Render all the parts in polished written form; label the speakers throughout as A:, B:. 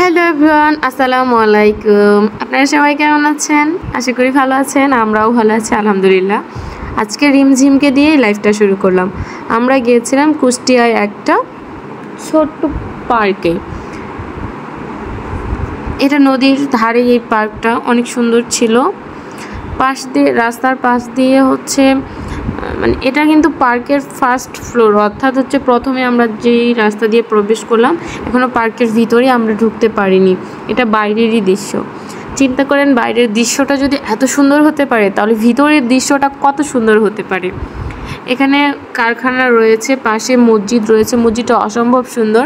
A: Hello everyone, আসসালামু আলাইকুম। আপনারা সবাই কেমন আছেন? আশা করি ভালো আছেন। আমরাও ভালো আছি আলহামদুলিল্লাহ। আজকে রিমঝিমকে দিয়েই লাইফটা শুরু করলাম। আমরা গিয়েছিলাম কুষ্টিয়ায় একটা ছোট্ট পার্কে। এটা নদীর ধারে এই পার্কটা অনেক সুন্দর ছিল। পাশ দিয়ে রাস্তার পাশ দিয়ে মানে এটা কিন্তু পার্কের ফার্স্ট ফ্লোর, অর্থাৎ প্রথমে আমরা যেই রাস্তা দিয়ে প্রবেশ করলাম, এখনও পার্কের ভিতরে আমরা ঢুকতে পারিনি। এটা বাইরেরই দৃশ্য। চিন্তা করেন, বাইরের দৃশ্যটা যদি এত সুন্দর হতে পারে তাহলে ভিতরের দৃশ্যটা কত সুন্দর হতে পারে। এখানে কারখানা রয়েছে, পাশে মসজিদ রয়েছে, মসজিদটা অসম্ভব সুন্দর।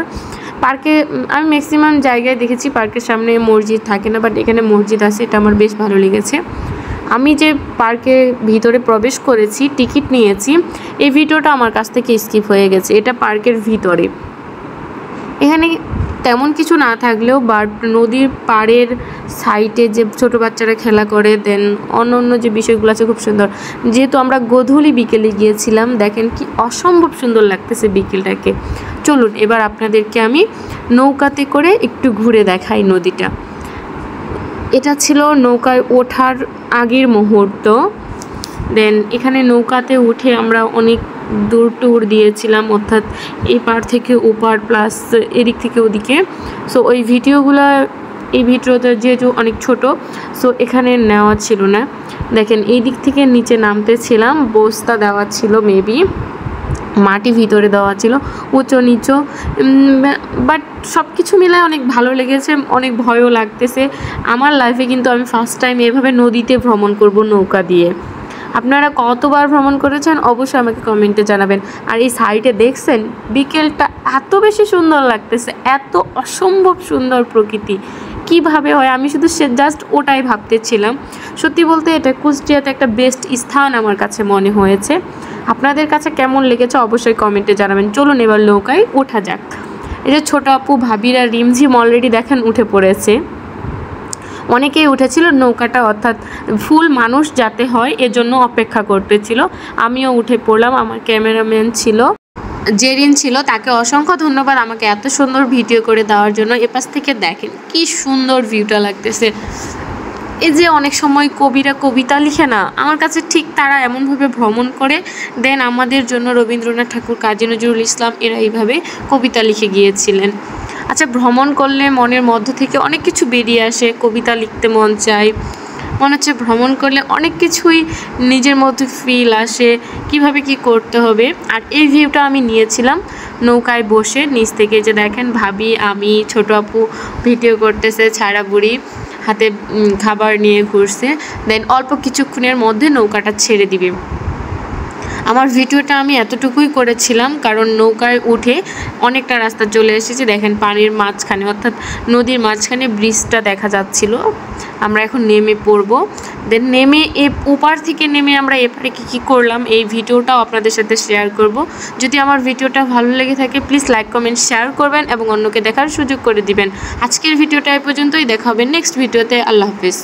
A: পার্কে আমি ম্যাক্সিমাম জায়গায় দেখেছি পার্কের সামনে মসজিদ থাকে না, বাট এখানে মসজিদ আছে, এটা আমার বেশ ভালো লেগেছে। আমি যে পার্কে ভিতরে প্রবেশ করেছি, টিকিট নিয়েছি, এই ভিডিওটা আমার কাছ থেকে স্কিপ হয়ে গেছে। এটা পার্কের ভিতরে, এখানে তেমন কিছু না থাকলেও বাট নদীর পাড়ের সাইডে যে ছোট বাচ্চারা খেলা করে, দেন অন্য যে বিষয়গুলো আছে খুব সুন্দর। যেহেতু আমরা গোধূলি বিকেলে গিয়েছিলাম, দেখেন কি অসম্ভব সুন্দর লাগতেছে বিকেলটাকে। চলুন এবার আপনাদেরকে আমি নৌকাতে করে একটু ঘুরে দেখাই নদীটা। এটা ছিল নৌকায় ওঠার আগের মুহূর্ত। দেন এখানে নৌকাতে উঠে আমরা অনেক দূর ট্যুর দিয়েছিলাম, অর্থাৎ এই পার থেকে ওপার প্লাস এদিক থেকে ওদিকে। সো ওই ভিডিওগুলো, এই ভিডিওটা যেহেতু অনেক ছোট, সো এখানে নেওয়া ছিল না। দেখেন এই দিক থেকে নিচে নামতেছিলাম, বস্তা দেওয়া ছিল, মেবি মাটি ভিতরে দেওয়া ছিল, উঁচু নিচু, বাট সব কিছু মিলায় অনেক ভালো লেগেছে, অনেক ভয়ও লাগতেছে। আমার লাইফে কিন্তু আমি ফার্স্ট টাইম এভাবে নদীতে ভ্রমণ করব নৌকা দিয়ে। আপনারা কতবার ভ্রমণ করেছেন অবশ্যই আমাকে কমেন্টে জানাবেন। আর এই সাইডে দেখছেন বিকেলটা এত বেশি সুন্দর লাগতেছে, এত অসম্ভব সুন্দর প্রকৃতি কিভাবে হয়, আমি শুধু জাস্ট ওটাই ভাবতেছিলাম। সত্যি বলতে এটা কুষ্টিয়াতে একটা বেস্ট স্থান আমার কাছে মনে হয়েছে। আপনাদের কাছে কেমন লেগেছে অবশ্যই কমেন্টে জানাবেন। চলুন এবার নৌকায় ওঠা যাক। এই যে ছোটো আপু ভাবিরা রিমঝিম অলরেডি দেখেন উঠে পড়েছে, অনেকেই উঠেছিল নৌকাটা, অর্থাৎ ফুল মানুষ যাতে হয় এজন্য অপেক্ষা করতেছিল। আমিও উঠে পড়লাম, আমার ক্যামেরাম্যান ছিল জেরিন ছিল, তাকে অসংখ্য ধন্যবাদ আমাকে এত সুন্দর ভিডিও করে দেওয়ার জন্য। এপাশ থেকে দেখেন কি সুন্দর ভিউটা লাগতেছে। এই যে অনেক সময় কবিরা কবিতা লিখে না, আমার কাছে ঠিক তারা এমনভাবে ভ্রমণ করে দেন আমাদের জন্য রবীন্দ্রনাথ ঠাকুর, কাজী নজরুল ইসলাম এরা এইভাবে কবিতা লিখে গিয়েছিলেন। আচ্ছা, ভ্রমণ করলে মনের মধ্য থেকে অনেক কিছু বেরিয়ে আসে, কবিতা লিখতে মন চায়, মনে হচ্ছে ভ্রমণ করলে অনেক কিছুই নিজের মধ্যে ফিল আসে, কিভাবে কি করতে হবে। আর এই ভিউটা আমি নিয়েছিলাম নৌকায় বসে নিচ থেকে। যে দেখেন ভাবি, আমি, ছোটো আপু ভিডিও করতেছে, ছাড়া বুড়ি হাতে খাবার নিয়ে ঘুরছে। দেন অল্প কিছুক্ষণের মধ্যে নৌকাটা ছেড়ে দিবে। আমার ভিডিওটা আমি এতটুকুই করেছিলাম কারণ নৌকায় উঠে অনেকটা রাস্তা চলে এসেছে। দেখেন পানির মাঝখানে, অর্থাৎ নদীর মাঝখানে ব্রিজটা দেখা যাচ্ছিল। আমরা এখন নেমে পড়ব। দেন নেমে ওপার থেকে নেমে আমরা এপারে কী করলাম এই ভিডিওটাও আপনাদের সাথে শেয়ার করব। যদি আমার ভিডিওটা ভালো লেগে থাকে প্লিজ লাইক কমেন্ট শেয়ার করবেন এবং অন্যকে দেখার সুযোগ করে দিবেন। আজকের ভিডিওটা এই পর্যন্তই, দেখা হবে নেক্সট ভিডিওতে। আল্লাহ হাফিজ।